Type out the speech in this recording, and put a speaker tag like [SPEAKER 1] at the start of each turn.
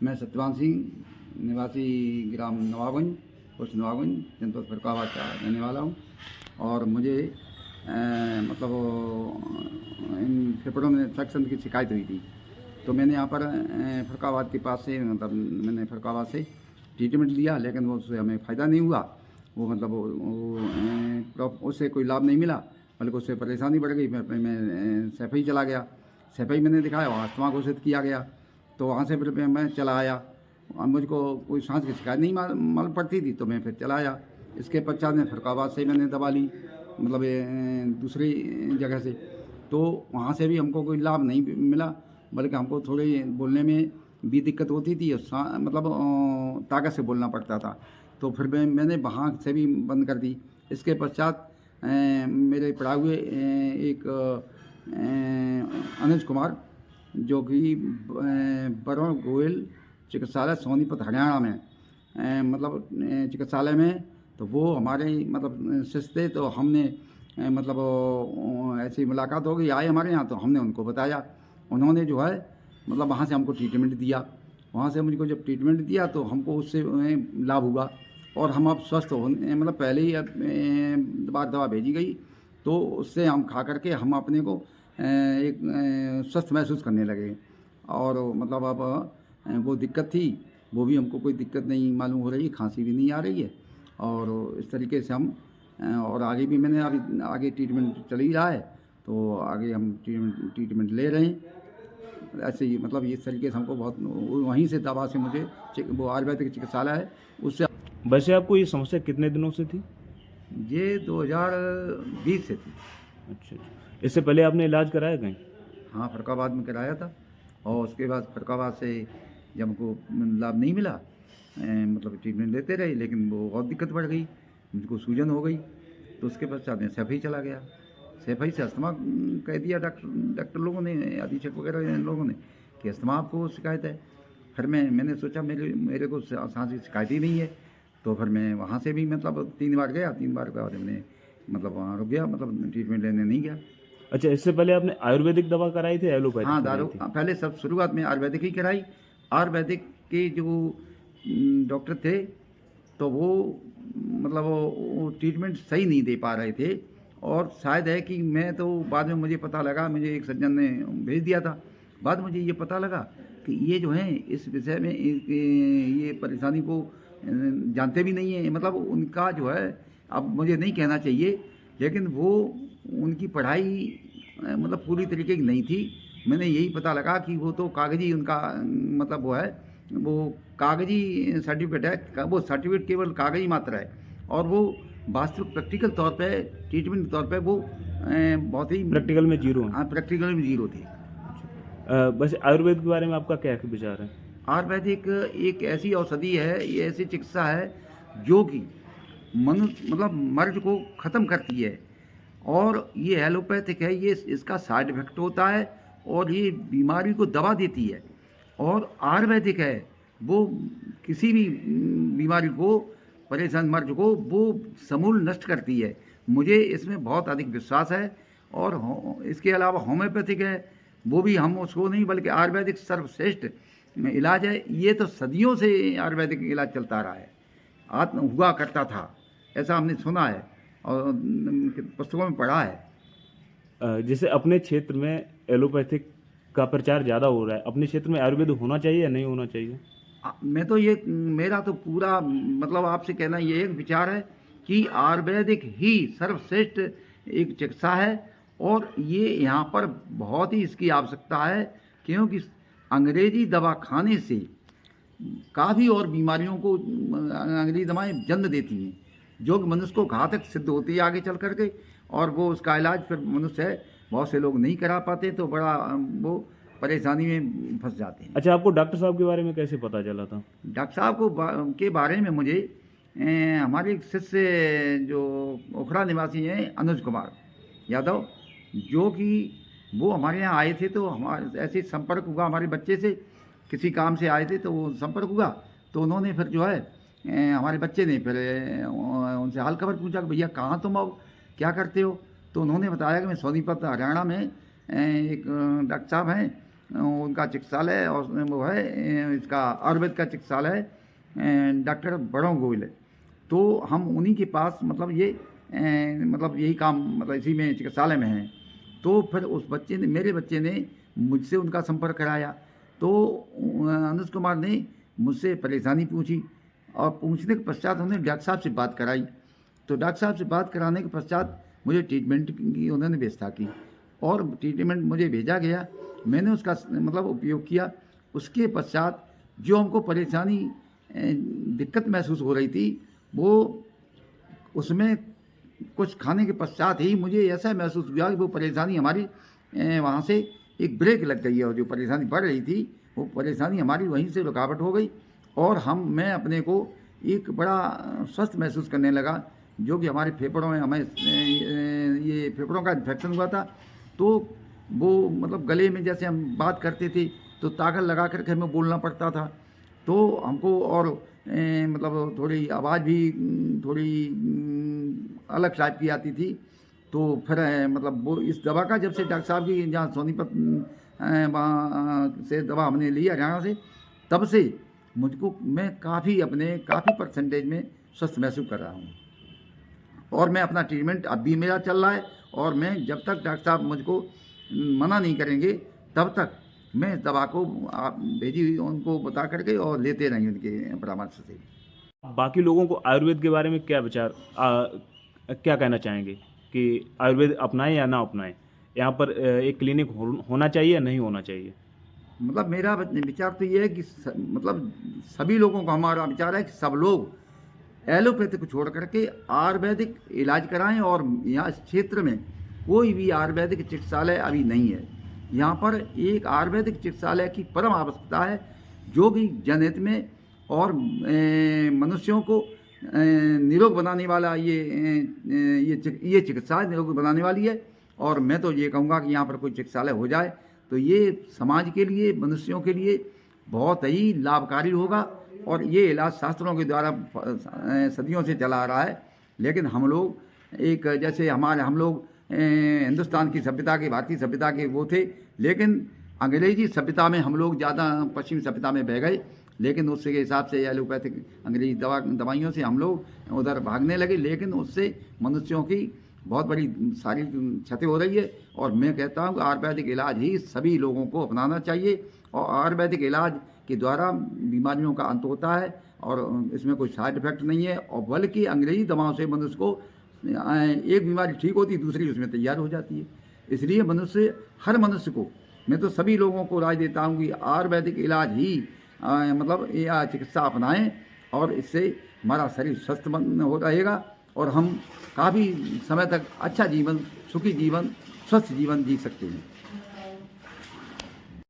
[SPEAKER 1] मैं सत्यवान सिंह, निवासी ग्राम नवाबगंज, पोस्ट नवाबगंज, जनपद फरुखाबाद का रहने वाला हूँ। और मुझे मतलब इन फेफड़ों में इन्फेक्शन की शिकायत हुई थी, तो मैंने यहाँ पर फरुखाबाद के पास से मतलब मैंने फरुखाबाद से ट्रीटमेंट लिया, लेकिन वो उससे हमें फ़ायदा नहीं हुआ। वो मतलब उससे कोई लाभ नहीं मिला, बल्कि उससे परेशानी बढ़ गई। मैं सैफई चला गया, सैफई मैंने दिखाया, वहाँ अस्थमा घोषित किया गया, तो वहाँ से फिर मैं चला आया। मुझको कोई सांस की शिकायत नहीं मालूम पड़ती थी, तो मैं फिर चला आया। इसके पश्चात में फरुखाबाद से मैंने दवा ली, मतलब दूसरी जगह से, तो वहाँ से भी हमको कोई लाभ नहीं मिला, बल्कि हमको थोड़ी बोलने में भी दिक्कत होती थी, मतलब ताकत से बोलना पड़ता था। तो फिर मैंने वहाँ से भी बंद कर दी। इसके पश्चात मेरे पढ़ा हुए एक अनुज कुमार, जो कि वरुण गोयल चिकित्सालय सोनीपत हरियाणा में मतलब चिकित्सालय में, तो वो हमारे मतलब शिष्य थे। तो हमने मतलब ऐसी मुलाकात हो गई, आए हमारे यहाँ, तो हमने उनको बताया। उन्होंने जो है मतलब वहाँ से हमको ट्रीटमेंट दिया। वहाँ से मुझको जब ट्रीटमेंट दिया तो हमको उससे लाभ हुआ, और हम अब स्वस्थ हो, मतलब पहले ही बार दवा भेजी गई, तो उससे हम खा करके हम अपने को एक स्वस्थ महसूस करने लगे। और मतलब अब वो दिक्कत थी, वो भी हमको कोई दिक्कत नहीं मालूम हो रही है, खांसी भी नहीं आ रही है। और इस तरीके से हम और आगे भी मैंने अभी आगे ट्रीटमेंट चल ही रहा है, तो आगे हम ट्रीटमेंट ले रहे हैं। ऐसे ही मतलब इस तरीके से हमको बहुत वहीं से दवा से मुझे वो आयुर्वेदिक चिकित्सालय है उससे।
[SPEAKER 2] वैसे आपको ये समस्या कितने दिनों से थी?
[SPEAKER 1] ये 2020 से थी।
[SPEAKER 2] अच्छा। इससे पहले आपने इलाज कराया कहीं?
[SPEAKER 1] हाँ, फरुखाबाद में कराया था, और उसके बाद फरुखाबाद से जब हमको लाभ नहीं मिला, मतलब ट्रीटमेंट लेते रहे, लेकिन वो और दिक्कत बढ़ गई, मुझको सूजन हो गई। तो उसके पश्चात मैं सैफई चला गया। सैफई से अस्थमा कह दिया डॉक्टर लोगों ने, अधीक्षक वगैरह इन लोगों ने, कि अस्थमा आपको शिकायत है। फिर मैंने सोचा मेरे को सांस की शिकायत ही नहीं है। तो फिर मैं वहाँ से भी मतलब 3 बार गया, 3 बार के बाद मैंने मतलब वहाँ रुक गया, मतलब ट्रीटमेंट लेने नहीं गया।
[SPEAKER 2] अच्छा, इससे पहले आपने आयुर्वेदिक दवा कराई थी, एलोपैथिक
[SPEAKER 1] हाँ,
[SPEAKER 2] कराई
[SPEAKER 1] दारू
[SPEAKER 2] थी?
[SPEAKER 1] पहले सब शुरुआत में आयुर्वेदिक ही कराई। आयुर्वेदिक के जो डॉक्टर थे, तो वो मतलब वो ट्रीटमेंट सही नहीं दे पा रहे थे। और शायद है कि मैं तो बाद में मुझे पता लगा, मुझे एक सज्जन ने भेज दिया था, बाद में मुझे ये पता लगा कि ये जो है इस विषय में ये परेशानी को जानते भी नहीं है। मतलब उनका जो है, अब मुझे नहीं कहना चाहिए, लेकिन वो उनकी पढ़ाई मतलब पूरी तरीके की नहीं थी। मैंने यही पता लगा कि वो तो कागजी उनका मतलब वो है, वो कागजी सर्टिफिकेट है, वो सर्टिफिकेट केवल कागजी मात्र है, और वो वास्तविक प्रैक्टिकल तौर पे ट्रीटमेंट के तौर पे वो बहुत ही
[SPEAKER 2] प्रैक्टिकल में जीरो हैं?
[SPEAKER 1] हाँ, प्रैक्टिकल में ज़ीरो थे।
[SPEAKER 2] वैसे आयुर्वेद के बारे में आपका क्या विचार है?
[SPEAKER 1] आयुर्वेदिक एक ऐसी औषधि है, ये ऐसी चिकित्सा है जो कि मनुष्य मतलब मर्ज को ख़त्म करती है। और ये एलोपैथिक है, ये इसका साइड इफेक्ट होता है, और ये बीमारी को दबा देती है। और आयुर्वेदिक है, वो किसी भी बीमारी को, परेशान मर्ज को वो समूल नष्ट करती है। मुझे इसमें बहुत अधिक विश्वास है। और इसके अलावा होम्योपैथिक है, वो भी हम उसको नहीं, बल्कि आयुर्वेदिक सर्वश्रेष्ठ इलाज है। ये तो सदियों से आयुर्वेदिक इलाज चलता रहा है, आत्म हुआ करता था, ऐसा हमने सुना है और पुस्तकों में पढ़ा है।
[SPEAKER 2] जैसे अपने क्षेत्र में एलोपैथिक का प्रचार ज़्यादा हो रहा है, अपने क्षेत्र में आयुर्वेद होना चाहिए या नहीं होना चाहिए?
[SPEAKER 1] मैं तो ये, मेरा तो पूरा मतलब आपसे कहना ये एक विचार है कि आयुर्वेदिक ही सर्वश्रेष्ठ एक चिकित्सा है। और ये यहाँ पर बहुत ही इसकी आवश्यकता है, क्योंकि अंग्रेजी दवा खाने से काफ़ी और बीमारियों को अंग्रेजी दवाएं जन्म देती हैं, जो कि मनुष्य को घातक सिद्ध होती है आगे चल करके। और वो उसका इलाज फिर मनुष्य है, बहुत से लोग नहीं करा पाते, तो बड़ा वो परेशानी में फंस जाते हैं।
[SPEAKER 2] अच्छा, आपको डॉक्टर साहब के बारे में कैसे पता चला था?
[SPEAKER 1] डॉक्टर साहब को के बारे में मुझे हमारे एक शिष्य जो ओखला निवासी हैं, अनुज कुमार यादव, जो कि वो हमारे यहाँ आए थे, तो हमारे ऐसे संपर्क हुआ, हमारे बच्चे से किसी काम से आए थे, तो वो संपर्क हुआ। तो उन्होंने फिर जो है हमारे बच्चे ने फिर उनसे हाल खबर पूछा कि भैया कहाँ तुम अब क्या करते हो। तो उन्होंने बताया कि मैं सोनीपत हरियाणा में एक डॉक्टर साहब हैं, उनका चिकित्सालय और वो है इसका आयुर्वेद का चिकित्सालय डॉक्टर बड़ों गोयल है। तो हम उन्हीं के पास मतलब ये मतलब यही काम मतलब इसी में चिकित्सालय में हैं। तो फिर उस बच्चे ने मेरे बच्चे ने मुझसे उनका संपर्क कराया। तो अनुज कुमार ने मुझसे परेशानी पूछी और पूछने के पश्चात उन्होंने डॉक्टर साहब से बात कराई। तो डॉक्टर साहब से बात कराने के पश्चात मुझे ट्रीटमेंट की उन्होंने व्यवस्था की और ट्रीटमेंट मुझे भेजा गया। मैंने उसका मतलब उपयोग किया। उसके पश्चात जो हमको परेशानी दिक्कत महसूस हो रही थी वो उसमें कुछ खाने के पश्चात ही मुझे ऐसा महसूस हुआ कि वो परेशानी हमारी वहाँ से एक ब्रेक लग गई है और जो परेशानी बढ़ रही थी वो परेशानी हमारी वहीं से रुकावट हो गई और मैं अपने को एक बड़ा स्वस्थ महसूस करने लगा। जो कि हमारे फेफड़ों में हमें ये फेफड़ों का इन्फेक्शन हुआ था। तो वो मतलब गले में जैसे हम बात करते थे तो ताकत लगा करके हमें बोलना पड़ता था। तो हमको और मतलब थोड़ी आवाज़ भी थोड़ी अलग टाइप की आती थी। तो फिर मतलब वो इस दवा का जब से डॉक्टर साहब की जहाँ सोनीपत वहाँ से दवा हमने ली हरियाणा से, तब से मुझको मैं काफ़ी परसेंटेज में स्वस्थ महसूस कर रहा हूँ और मैं अपना ट्रीटमेंट अब भी मेरा चल रहा है और मैं जब तक डॉक्टर साहब मुझको मना नहीं करेंगे तब तक मैं इस दवा को भेजी हुई उनको बता करके और लेते रहेंगे उनके परामर्श से।
[SPEAKER 2] बाकी लोगों को आयुर्वेद के बारे में क्या विचार क्या कहना चाहेंगे कि आयुर्वेद अपनाएं या ना अपनाएं? यहाँ पर एक क्लिनिक होना चाहिए या नहीं होना चाहिए?
[SPEAKER 1] मतलब मेरा विचार तो ये है कि मतलब सभी लोगों का हमारा विचार है कि सब लोग एलोपैथी को छोड़ करके आयुर्वेदिक इलाज कराएं और यहाँ इस क्षेत्र में कोई भी आयुर्वेदिक चिकित्सालय अभी नहीं है। यहाँ पर एक आयुर्वेदिक चिकित्सालय की परम आवश्यकता है जो कि जनहित में और मनुष्यों को निरोग बनाने वाला ये चिकित्सा निरोग बनाने वाली है। और मैं तो ये कहूँगा कि यहाँ पर कोई चिकित्सालय हो जाए तो ये समाज के लिए मनुष्यों के लिए बहुत ही लाभकारी होगा और ये इलाज शास्त्रों के द्वारा सदियों से चला आ रहा है। लेकिन हम लोग एक जैसे हम लोग हिंदुस्तान की सभ्यता के भारतीय सभ्यता के वो थे, लेकिन अंग्रेजी सभ्यता में हम लोग ज़्यादा पश्चिमी सभ्यता में बह गए। लेकिन उसके हिसाब से एलोपैथिक अंग्रेजी दवाइयों से हम लोग उधर भागने लगे, लेकिन उससे मनुष्यों की बहुत बड़ी सारी क्षति हो रही है। और मैं कहता हूँ कि आयुर्वेदिक इलाज ही सभी लोगों को अपनाना चाहिए और आयुर्वेदिक इलाज के द्वारा बीमारियों का अंत होता है और इसमें कोई साइड इफेक्ट नहीं है। और बल्कि अंग्रेजी दवाओं से मनुष्य को एक बीमारी ठीक होती है दूसरी उसमें तैयार हो जाती है। इसलिए हर मनुष्य को मैं तो सभी लोगों को राय देता हूँ कि आयुर्वेदिक इलाज ही मतलब यह चिकित्सा अपनाएं और इससे हमारा शरीर स्वस्थ हो रहेगा और हम काफ़ी समय तक अच्छा जीवन, सुखी जीवन, स्वस्थ जीवन जी सकते हैं।